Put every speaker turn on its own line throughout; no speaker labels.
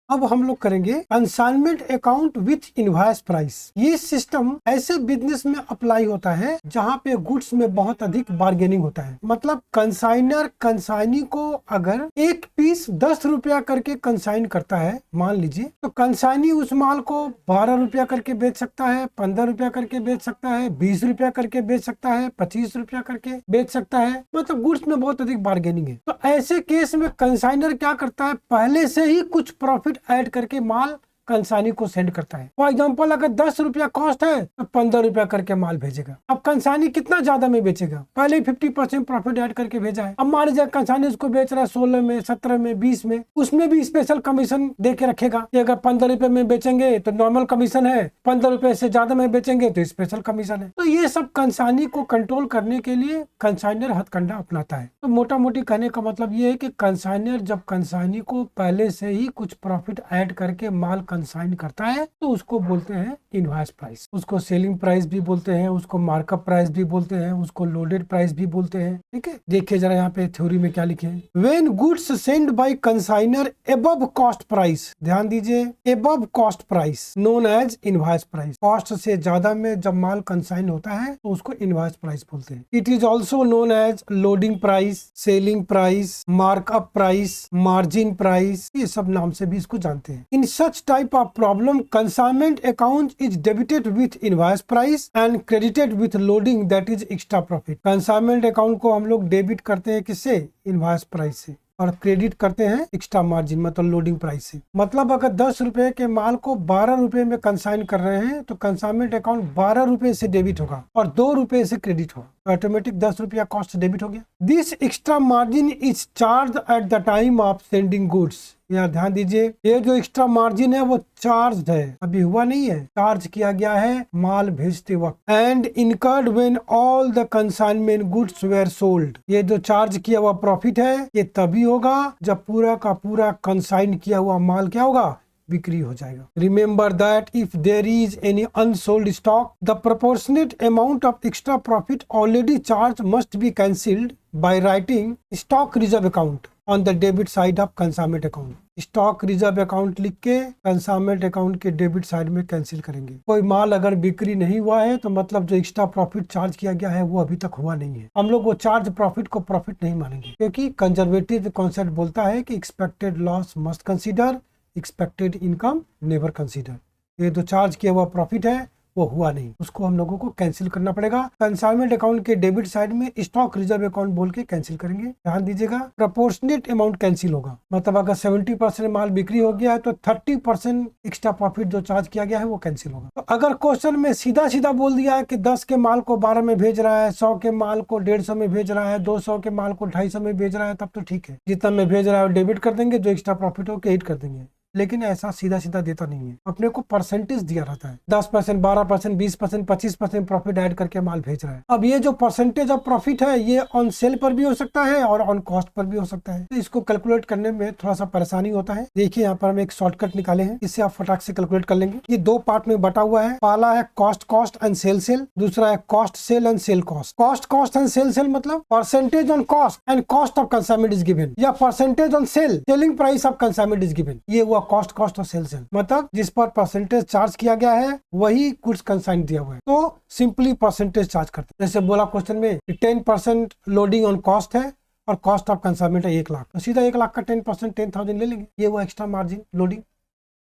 अब हम लोग करेंगे consignment account with invoice price. ये सिस्टम ऐसे बिजनेस में अप्लाई होता है जहाँ पे गुड्स में बहुत अधिक बार्गेनिंग होता है। मतलब कंसाइनर कंसाइनी को अगर एक पीस 10 रुपया करके कंसाइन करता है मान लीजिए, तो कंसाइनी उस माल को 12 रुपया करके बेच सकता है, 15 रुपया करके बेच सकता है, 20 रुपया करके बेच सकता है, 25 रुपया करके बेच सकता है। मतलब गुड्स में बहुत अधिक बार्गेनिंग है। तो ऐसे केस में कंसाइनर क्या करता है, पहले से ही कुछ प्रॉफिट ऐड करके माल कंसाइनी को सेंड करता है। फॉर एग्जांपल अगर 10 रुपया कॉस्ट है तो 15 रुपया करके माल भेजेगा। अब कंसाइनी कितना ज्यादा में बेचेगा, पहले 50% प्रॉफिट ऐड करके भेजा है। अब मान लीजिए कंसाइनी उसको बेच रहा है 16 में, 17 में, 20 में, उसमें भी स्पेशल कमीशन दे के रखेगा कि अगर 15 रुपए में बेचेंगे तो नॉर्मल कमीशन है, 15 रुपए से ज्यादा में बेचेंगे तो स्पेशल कमीशन है। तो ये सब कंसाइनी को कंट्रोल करने के लिए कंसाइनर हथकंडा अपनाता है। तो मोटा मोटी कहने का मतलब ये है कि कंसाइनर जब कंसाइनी को पहले से ही कुछ प्रॉफिट ऐड करके माल कंसाइन करता है तो उसको बोलते हैं इनवॉइस प्राइस। उसको सेलिंग प्राइस भी बोलते हैं, उसको मार्कअप प्राइस भी बोलते हैं, उसको लोडेड प्राइस भी बोलते हैं। ठीक है, देखिए जरा यहाँ पे थ्योरी में क्या लिखे हैं। When goods send by consignor above cost price, ध्यान दीजिए, above cost price known as invoice price. Cost से ज्यादा में जब माल कंसाइन होता है तो उसको इनवॉइस प्राइस बोलते हैं। It is also known as loading price, selling price, markup price, margin price, ये सब नाम से भी इसको जानते हैं। In such type of problem consignment account is debited with invoice price and credited with loading that is extra profit. Consignment account को हम लोग डेबिट करते हैं किससे, इनवॉइस प्राइस से, और क्रेडिट करते हैं एक्स्ट्रा मार्जिन मतलब लोडिंग प्राइस से। मतलब अगर 10 रुपए के माल को 12 रुपए में कंसाइन कर रहे हैं तो कंसाइनमेंट अकाउंट 12 रुपए से डेबिट होगा और 2 रुपए से क्रेडिट होगा, तो ऑटोमेटिक 10 रुपया कॉस्ट डेबिट हो गया। This extra margin is charge at the time of sending goods. यहाँ ध्यान दीजिए, ये जो एक्स्ट्रा मार्जिन है वो चार्ज है, अभी हुआ नहीं है, चार्ज किया गया है माल भेजते वक्त। And incurred when all the consignment goods were sold. ये जो चार्ज किया हुआ प्रॉफिट है ये तभी होगा जब पूरा का पूरा कंसाइन किया हुआ माल क्या होगा, बिक्री हो जाएगा। Remember that if there is any unsold stock the proportionate amount of extra profit already charge must be cancelled by writing stock reserve account on the debit side of consignment account. Stock reserve account लिख के consignment account के debit side में cancel करेंगे। कोई माल अगर बिक्री नहीं हुआ है तो मतलब जो एक्स्ट्रा प्रॉफिट चार्ज किया गया है वो अभी तक हुआ नहीं है। हम लोग वो चार्ज प्रॉफिट को प्रॉफिट नहीं मानेंगे, क्योंकि कंजर्वेटिव कॉन्सेप्ट बोलता है कि expected loss must consider, expected income never consider. ये जो चार्ज किया हुआ प्रॉफिट है वो हुआ नहीं, उसको हम लोगों को कैंसिल करना पड़ेगा। कंसाइनमेंट अकाउंट के डेबिट साइड में स्टॉक रिजर्व अकाउंट बोल के कैंसिल करेंगे। ध्यान दीजिएगा, प्रोपोर्शनेट अमाउंट कैंसिल होगा। मतलब अगर 70% माल बिक्री हो गया है तो 30% एक्स्ट्रा प्रॉफिट जो चार्ज किया गया है वो कैंसिल होगा। तो अगर क्वेश्चन में सीधा सीधा बोल दिया है कि 10 के माल को 12 में भेज रहा है, 100 के माल को 150 में भेज रहा है, 200 के माल को 250 में भेज रहा है, तब तो ठीक है, जितना में भेज रहा है डेबिट कर देंगे, जो एक्स्ट्रा प्रॉफिट हो क्रेडिट कर देंगे। लेकिन ऐसा सीधा सीधा देता नहीं है, अपने को परसेंटेज दिया रहता है, 10%, 12%, 20%, 25% प्रॉफिट ऐड करके माल भेज रहा है। अब ये जो परसेंटेज ऑफ प्रॉफिट है ये ऑन सेल पर भी हो सकता है और ऑन कॉस्ट पर भी हो सकता है। तो इसको कैलकुलेट करने में थोड़ा सा परेशानी होता है। देखिए यहाँ पर हम एक शॉर्टकट निकाले हैं, इससे आप फटाक से कैलकुलेट कर लेंगे। ये 2 पार्ट में बटा हुआ है। पहला है cost cost and sale sale, दूसरा है cost sale and sale cost. Cost cost and sale sale मतलब percentage on cost and cost of consignment is given, या percentage on sale selling price of consignment is given. ये हुआ cost cost और sale sale, मतलब जिस पर percentage charge किया गया है वही गुड्स कंसाइन दिया हुआ है तो सिंपली परसेंटेज चार्ज करते हैं। जैसे बोला क्वेश्चन में 10% लोडिंग ऑन कॉस्ट है और कॉस्ट ऑफ कंसाइनमेंट है 1 लाख, तो सीधा 1 लाख का 10% 10,000 ले लेंगे, ये वो एक्स्ट्रा मार्जिन लोडिंग।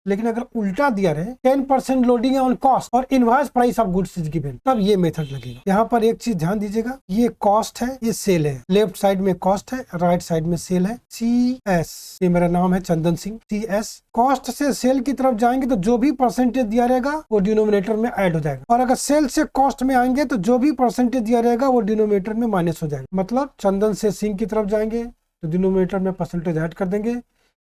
लेकिन अगर उल्टा दिया रहे 10% लोडिंग है ऑन कॉस्ट और invoice price of goods is given, तब ये मेथड लगेगा। यहाँ पर एक चीज ध्यान दीजिएगा, ये कॉस्ट है, ये सेल है, लेफ्ट साइड में कॉस्ट है, राइट साइड में सेल है। CS, ये मेरा नाम है चंदन सिंह, CS। कॉस्ट से सेल की तरफ जाएंगे तो जो भी परसेंटेज दिया रहेगा वो डिनोमिनेटर में ऐड हो जाएगा, और अगर सेल से कॉस्ट में आएंगे तो जो भी परसेंटेज दिया रहेगा वो डिनोमिनेटर में माइनस हो जाएगा। मतलब चंदन से सिंह की तरफ जाएंगे तो डिनोमिनेटर में परसेंटेज ऐड कर देंगे,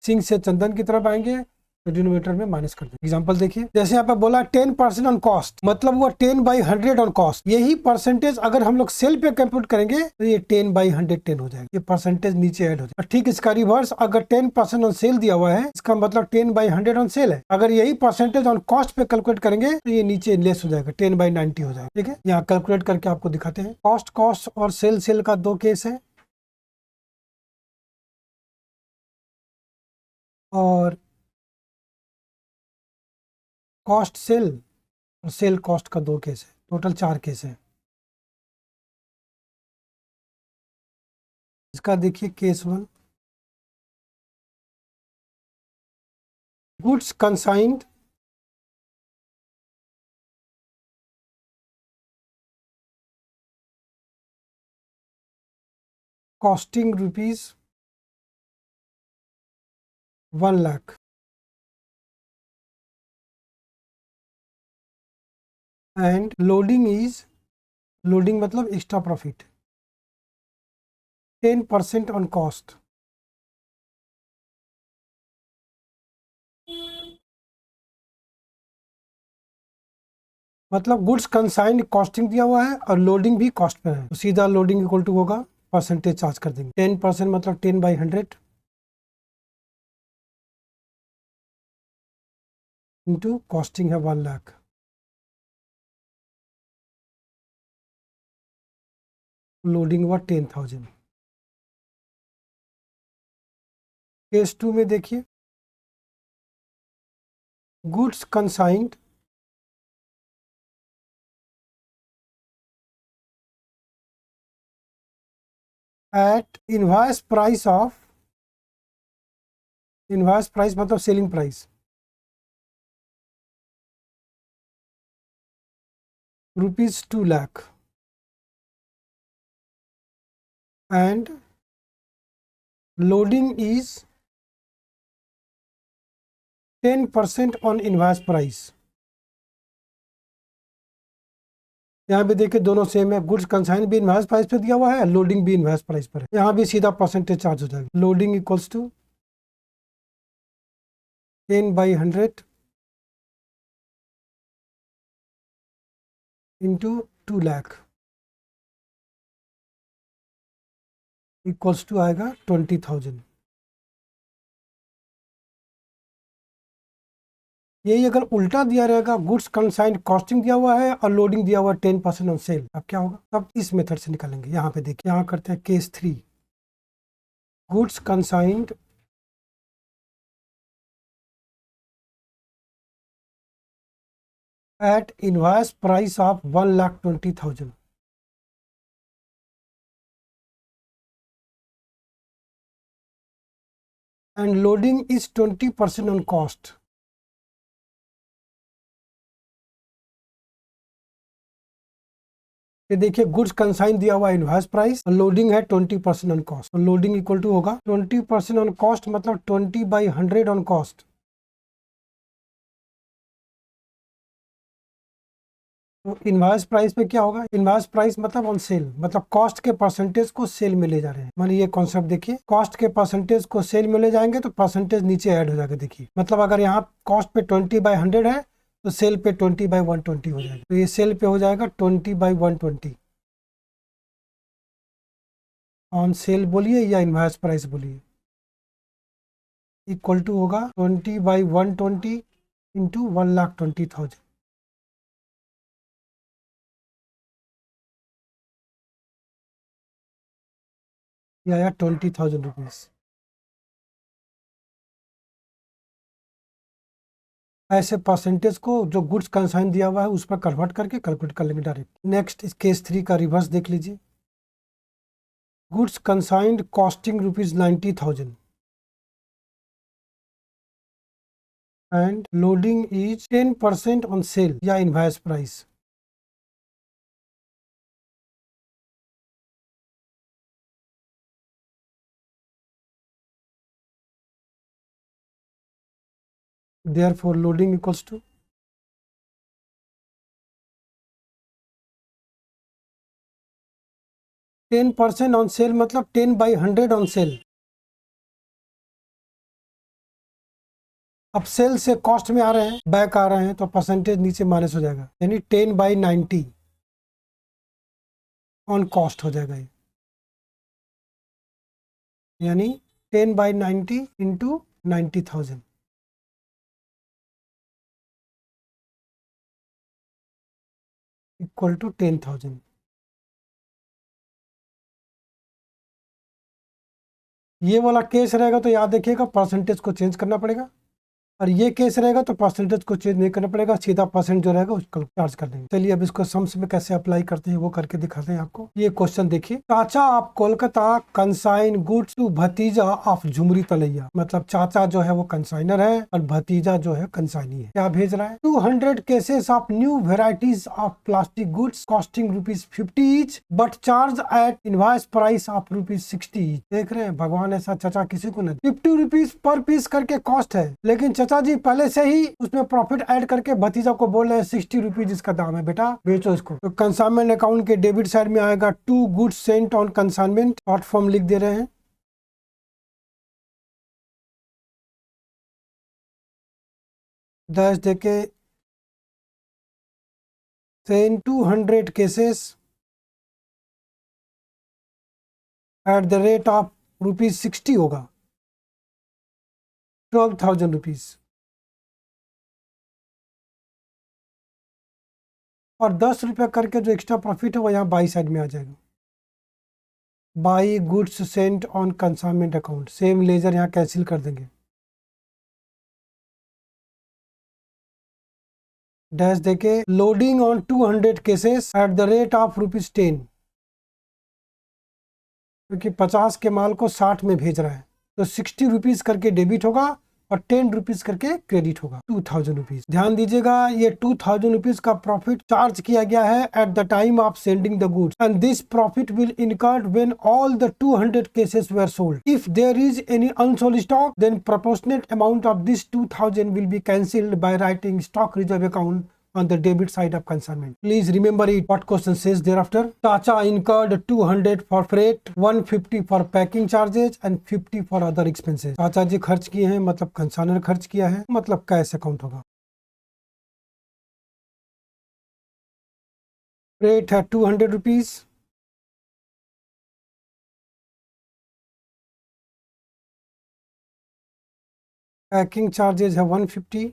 सिंह से चंदन की तरफ आएंगे तो डिनोमिनेटर में माइनस कर देंगे। एग्जांपल देखिए, जैसे यहाँ पे बोला 10% ऑन कॉस्ट, मतलब वो 10/100 ऑन कॉस्ट। यही परसेंटेज अगर हम लोग सेल पे कंप्यूट करेंगे तो ये 10/110 हो जाएगा, ये परसेंटेज नीचे ऐड हो जाएगा। ठीक इसका रिवर्स, अगर 10% ऑन सेल दिया हुआ है इसका मतलब 10/100 ऑन सेल है, अगर यही परसेंटेज ऑन कॉस्ट पे कैलकुलेट करेंगे तो ये नीचे लेस हो जाएगा, 10/90 हो जाएगा। ठीक है, यहाँ कैलकुलेट करके आपको दिखाते हैं। कॉस्ट कॉस्ट और सेल सेल का 2 केस है, और कॉस्ट सेल और सेल कॉस्ट का 2 केस है, टोटल 4 केस है। इसका देखिए case 1, goods consigned costing rupees 1 lakh and loading मतलब एक्स्ट्रा प्रॉफिट 10% ऑन कॉस्ट। मतलब गुड्स कंसाइंड कॉस्टिंग दिया हुआ है और लोडिंग भी कॉस्ट पे है, तो सीधा लोडिंग इक्वल टू होगा परसेंटेज चार्ज कर देंगे। 10% मतलब 10/100 इंटू कॉस्टिंग है 1 लाख। लोडिंग हुआ 10,000। केस 2 में देखिए, goods consigned at invoice price मतलब selling price ₹2 lakh and loading is 10% on invoice price. यहाँ भी देखिए दोनों सेम है, गुड्स कंसाइन भी इनवॉइस प्राइस पे दिया हुआ है, लोडिंग भी इनवॉइस प्राइस पर है, यहाँ भी सीधा परसेंटेज चार्ज हो जाएगा। Loading equals to 10/100 into 2 lakh equals to आएगा 20,000। यही अगर उल्टा दिया रहेगा, गुड्स कंसाइंड कॉस्टिंग दिया हुआ है और लोडिंग दिया हुआ है 10% ऑन सेल, अब क्या होगा? तब इस मेथड से निकालेंगे। यहाँ पे देखिए, यहाँ करते हैं case 3, goods consigned at invoice price of 1,20,000 and loading is 20% on cost. ये देखिए गुड्स कंसाइन दिया हुआ इनवॉइस प्राइस और लोडिंग है 20% ऑन कॉस्ट, तो लोडिंग इक्वल टू होगा 20% ऑन कॉस्ट मतलब 20/100 ऑन कॉस्ट। तो इनवॉइस प्राइस पे क्या होगा? इनवॉइस प्राइस मतलब ऑन सेल, मतलब कॉस्ट के परसेंटेज को सेल में ले जा रहे हैं। मानिए ये कॉन्सेप्ट देखिए, कॉस्ट के परसेंटेज को सेल में ले जाएंगे तो परसेंटेज नीचे ऐड हो जाएगा। देखिए मतलब अगर यहाँ कॉस्ट पे 20/100 है तो सेल पे 20/120 हो जाएगा, तो ये सेल पे हो जाएगा 20/120 ऑन सेल बोलिए या इनवॉइस प्राइस बोलिए, इक्वल टू होगा 20/120 इंटू 1,20,000। या 20,000 रुपीज। ऐसे परसेंटेज को जो गुड्स कंसाइन दिया हुआ है उस पर कन्वर्ट करके कैलकुलेट कर लेंगे डायरेक्ट। नेक्स्ट केस 3 का रिवर्स देख लीजिए, goods consigned costing ₹90,000 and loading is 10% on sale या invoice price. Therefore loading equals to 10% on sale मतलब 10/100 ऑन सेल। अब सेल से कॉस्ट में आ रहे हैं, बैक आ रहे हैं, तो परसेंटेज नीचे माइनस हो जाएगा, यानी 10/90 ऑन कॉस्ट हो जाएगा ये, यानी 10/90 इंटू 90,000 इक्वल टू 10,000। ये वाला केस रहेगा तो याद रखिएगा परसेंटेज को चेंज करना पड़ेगा। और ये केस रहेगा तो परसेंटेज को चेंज नहीं करना पड़ेगा, सीधा परसेंट जो रहेगा उसको चार्ज कर देंगे। चलिए अब इसको सम्स में कैसे अप्लाई करते हैं वो करके दिखाते हैं आपको। ये क्वेश्चन देखिए, चाचा आप कोलकाता कंसाइन गुड्स टू भतीजा ऑफ झुमरी तलैया। मतलब चाचा जो है वो कंसाइनर है और भतीजा जो है कंसाइनी है। क्या भेज रहा है? 200 cases of new varieties of plastic goods costing ₹50 each but charge at invoice price of ₹60 each. देख रहे हैं, भगवान ऐसा चाचा किसी को नहीं। ₹50 पर पीस करके कॉस्ट है, लेकिन चाचा जी पहले से ही उसमें प्रॉफिट ऐड करके भतीजा को बोल रहे हैं ₹60 इसका दाम है, बेटा बेचो इसको। तो कंसाइनमेंट अकाउंट के डेबिट साइड में आएगा to goods sent on consignment, short form लिख दे रहे हैं। दस देके sent 200 cases at the rate of ₹60 होगा, ₹12,000। और ₹10 करके जो एक्स्ट्रा प्रॉफिट है वो यहाँ बाई साइड में आ जाएगा। By goods sent on consignment account, same ledger यहाँ कैंसिल कर देंगे। डैश देके loading on 200 cases at the rate of ₹10, क्योंकि 50 के माल को 60 में भेज रहा है तो ₹60 करके डेबिट होगा और ₹10 करके क्रेडिट होगा, ₹2000। ध्यान दीजिएगा, ये ₹2000 का प्रॉफिट चार्ज किया गया है at the time of sending the goods and this profit will incurred when all the 200 cases were sold. If there is any unsold stock then proportionate amount of this 2000 will be cancelled by writing stock reserve account on the debit side of consignment. Please remember it. What question says thereafter? Chacha incurred 200 for freight, 150 for packing charges and 50 for other expenses. चाचा जी खर्च किए हैं, मतलब consignor खर्च किया है, मतलब cash account होगा। फ्रेट है ₹200, पैकिंग चार्जेस है 150,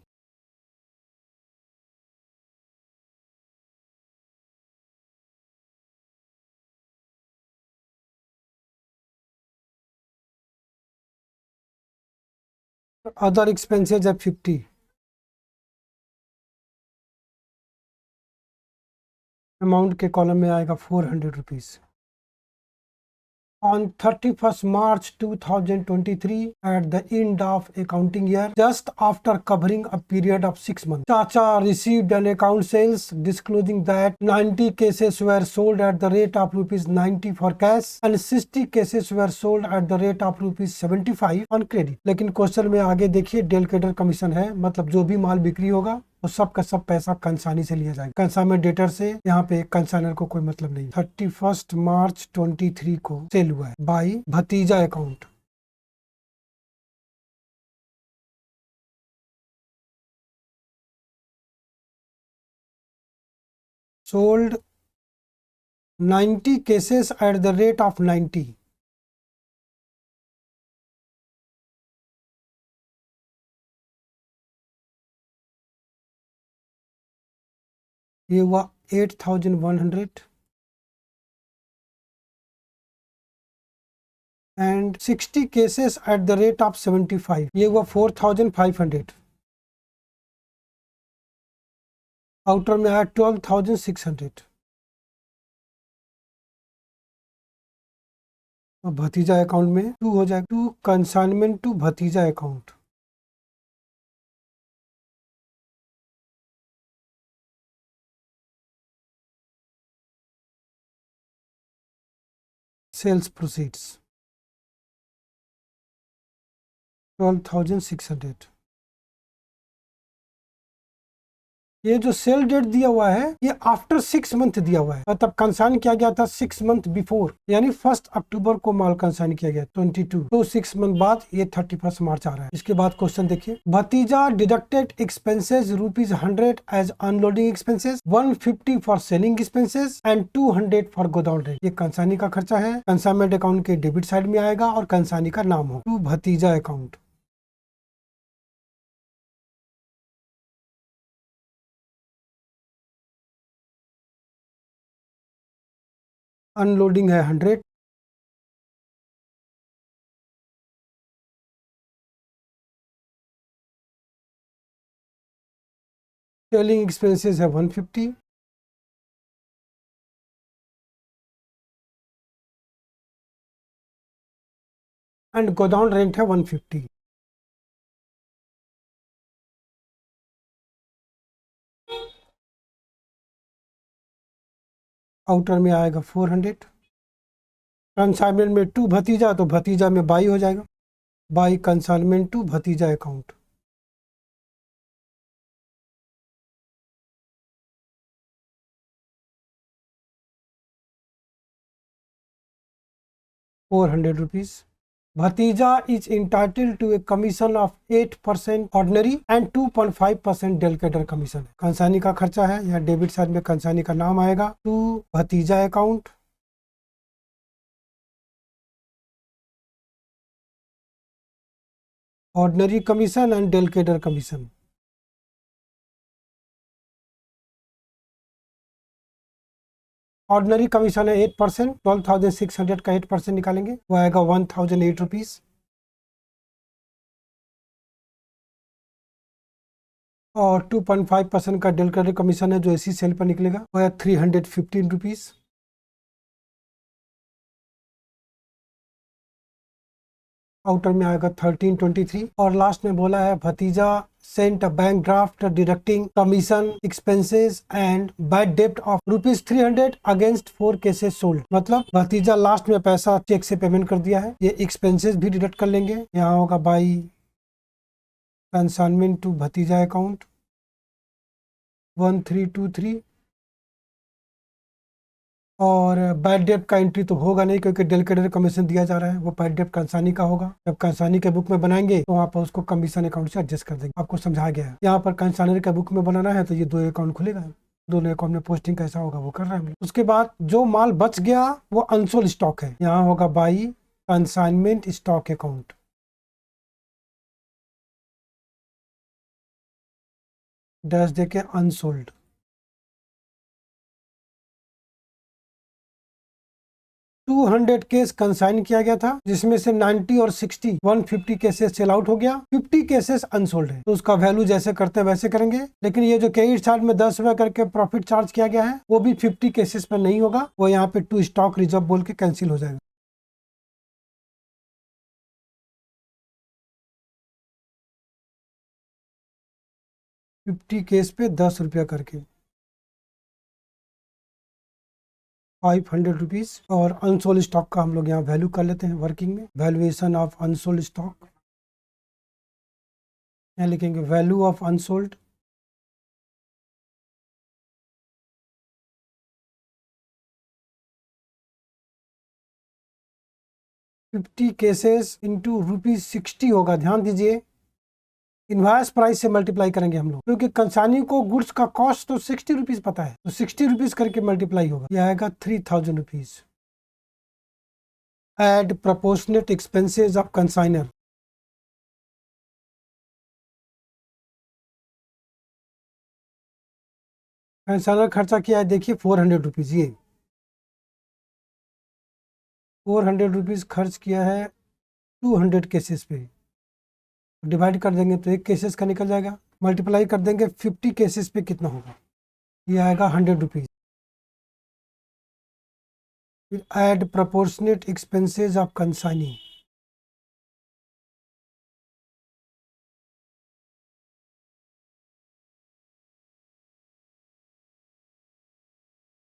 अदर एक्सपेंसेस है 50। अमाउंट के कॉलम में आएगा ₹400। On 31st March 2023, at the end of accounting year, just after covering a period of 6 months, Chacha received an account sales disclosing that 90 cases were sold at the rate of ₹90 for cash and 60 cases were sold at the rate of ₹75 on credit. लेकिन question में आगे देखिए, डेलकेटर commission है, मतलब जो भी माल बिक्री होगा तो सब का सब पैसा कंसाइनी से लिया जाएगा। कंसाइनमेंट डेटर से यहाँ पे कंसाइनर को कोई मतलब नहीं। 31 मार्च 23 को सेल हुआ है बाई भतीजा account. Sold 90 cases at the rate of 90। ये हुआ 8100 and 60 cases at the rate of 75। ये हुआ 4500। आउटर में आया 12600। और भतीजा अकाउंट में 2 हो जाएगा, 2 कंसाइनमेंट टू भतीजा अकाउंट। Sales proceeds 12,600। ये जो सेल डेट दिया हुआ है ये आफ्टर 6 मंथ दिया हुआ है, मतलब कंसाइन किया गया था 6 मंथ बिफोर, यानी 1 अक्टूबर को माल कंसाइन किया गया 22, तो 6 मंथ बाद ये 31 मार्च आ रहा है। इसके बाद क्वेश्चन देखिए, भतीजा deducted expenses ₹100 as unloading expenses, 150 for selling expenses and 200 for godown rent. ये कंसाइनी का खर्चा है, कंसाइनमेंट अकाउंट के डेबिट साइड में आएगा और कंसाइनी का नाम होगा टू भतीजा अकाउंट। अनलोडिंग है 100, सेलिंग एक्सपेंसेस है 150, एंड गोडाउन रेंट है 150। आउटर में आएगा 400। कंसाइनमेंट में टू भतीजा, तो भतीजा में बाई हो जाएगा, बाई कंसाइनमेंट टू भतीजा अकाउंट। ₹400। भतीजा is entitled to a commission of 8% ordinary and 2.5% del credere commission. Consignee का खर्चा है, या डेबिट साइड में कंसाइनी का नाम आएगा, टू भतीजा account. Ordinary commission and del credere commission. Ordinary commission है 8%, 12,600 का 8% निकालेंगे, वो आएगा ₹1,008। और 2.5% का डेलिकेटर कमीशन है जो इसी सेल पर निकलेगा, वो है ₹315। आउटर में आएगा 1323। और लास्ट में बोला है भतीजा sent a bank draft deducting commission expenses and bad डेब्ट ऑफ ₹300 अगेंस्ट 4 केसेस सोल्ड। मतलब भतीजा लास्ट में पैसा चेक से पेमेंट कर दिया है, ये एक्सपेंसेस भी डिडक्ट कर लेंगे। यहाँ होगा बाई कंसाइनमेंट टू भतीजा अकाउंट 1323। और बैड डेब्ट का एंट्री तो होगा नहीं, क्योंकि डेलिकेटर कमीशन दिया जा रहा है, वो बैड डेब्ट कंसानी का होगा। जब कंसानी के बुक में बनाएंगे तो वहाँ पर उसको कमीशन अकाउंट से एडजस्ट कर देंगे। आपको समझाया गया है। यहाँ पर कंसानी के बुक में बनाना है तो ये 2 अकाउंट खुलेगा, दोनों अकाउंट में पोस्टिंग कैसा होगा वो कर रहे हैं। उसके बाद जो माल बच गया वो अनसोल्ड स्टॉक है, यहाँ होगा by consignment stock account. Dash देके अनसोल्ड। 200 केस कंसाइन किया गया था, जिसमें से 90 और 60 150 केसेस सेल आउट हो गया, 50 केसेस अनसोल्ड है, तो उसका वैल्यू जैसे करते हैं वैसे करेंगे। लेकिन ये जो क्रेडिट चार्ज में 10 रुपए करके प्रॉफिट चार्ज किया गया है वो भी 50 केसेस पर नहीं होगा, वो यहाँ पे टू स्टॉक रिजर्व बोल के कैंसिल हो जाएगा। फिफ्टी केस पे 10 रुपया करके ₹500। और अनसोल्ड स्टॉक का हम लोग यहाँ वैल्यू कर लेते हैं वर्किंग में, वैल्यूएशन ऑफ अनसोल्ड स्टॉक। यहाँ लिखेंगे value of unsold. Fifty cases into ₹60 होगा। ध्यान दीजिए, इनवॉइस प्राइस से मल्टीप्लाई करेंगे हम लोग, क्योंकि कंसानी को गुड्स का कॉस्ट तो ₹60 पता है, तो ₹60 करके मल्टीप्लाई होगा, यह आएगा ₹3000। Add proportionate expenses of consignor. Consignor खर्चा किया है, देखिए ₹400। ये ₹400 खर्च किया है 200 केसेस पे। डिवाइड कर देंगे तो एक केसेस का निकल जाएगा, मल्टीप्लाई कर देंगे 50 केसेस पे कितना होगा, ये आएगा ₹100। फिर एड प्रोपोर्शनेट एक्सपेंसेस ऑफ कंसाइनिंग।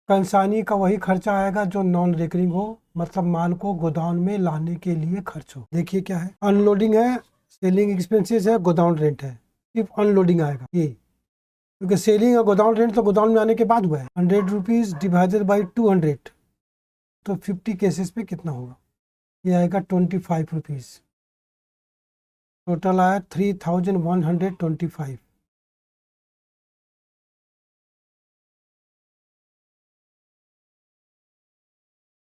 कंसानी का वही खर्चा आएगा जो नॉन रिकरिंग हो, मतलब माल को गोदाम में लाने के लिए खर्च हो। देखिए क्या है, अनलोडिंग है, सेलिंग एक्सपेंसेस है, गोदाम रेंट है, सिर्फ अनलोडिंग आएगा ये, क्योंकि सेलिंग और गोदाम रेंट तो गोदाम में आने के बाद हुआ है। ₹100 डिवाइडेड बाई 200, तो 50 केसेस पे कितना होगा, ये आएगा ₹25। टोटल आया 3125।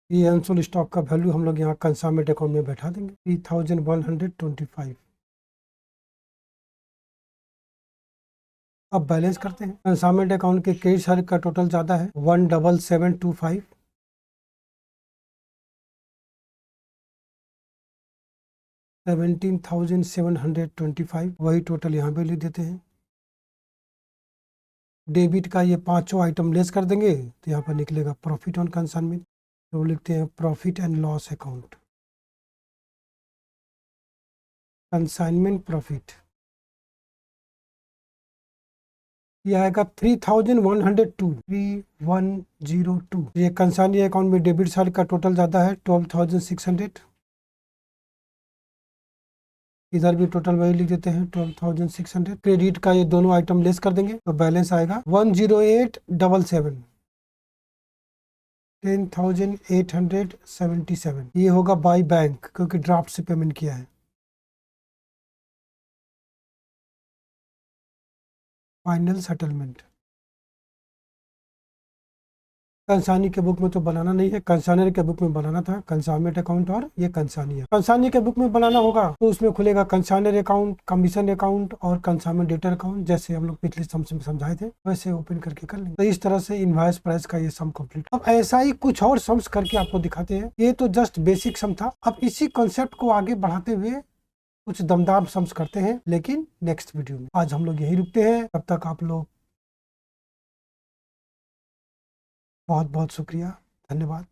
ये अनसोल्ड स्टॉक का वैल्यू हम लोग यहाँ कंसाइनमेंट अकाउंट में बैठा देंगे, 3125। अब बैलेंस करते हैं। कंसाइनमेंट अकाउंट के क्रेडिट साइड का टोटल ज़्यादा है, 17725। 17,725, वही टोटल यहाँ पे लिख देते हैं। डेबिट का ये पांचों आइटम लेस कर देंगे तो यहाँ पर निकलेगा प्रॉफिट ऑन कंसाइनमेंट। तो लिखते हैं profit and loss account, consignment profit. यह आएगा 3102, 3102। ये कंसाइनरी अकाउंट में डेबिट साइड का टोटल ज़्यादा है 12,600। इधर भी टोटल वही लिख देते हैं 12,600। क्रेडिट का ये दोनों आइटम लेस कर देंगे तो बैलेंस आएगा 10877, 10,877। ये होगा बाय बैंक क्योंकि ड्राफ्ट से पेमेंट किया है। Final settlement. कंसानी के बुक में तो बनाना नहीं है, कंसाइनर के बुक में बनाना था, कंसाइनमेंट अकाउंट और ये कंसानी है। कंसानी के बुक में बनाना होगा तो उसमें खुलेगा कंसाइनर अकाउंट, कमीशन अकाउंट और कंसाइनमेंट डेटर अकाउंट, जैसे हम लोग पिछले सम में समझाए थे वैसे ओपन करके कर लेंगे। तो इस तरह से इनवॉइस प्राइस का ये सम कंप्लीट। अब ऐसा ही कुछ और सम्स करके आपको दिखाते हैं। ये तो जस्ट बेसिक सम था। अब इसी कॉन्सेप्ट को आगे बढ़ाते हुए कुछ दमदार सम्स करते हैं, लेकिन नेक्स्ट वीडियो में। आज हम लोग यही रुकते हैं। तब तक आप लोग बहुत बहुत शुक्रिया, धन्यवाद।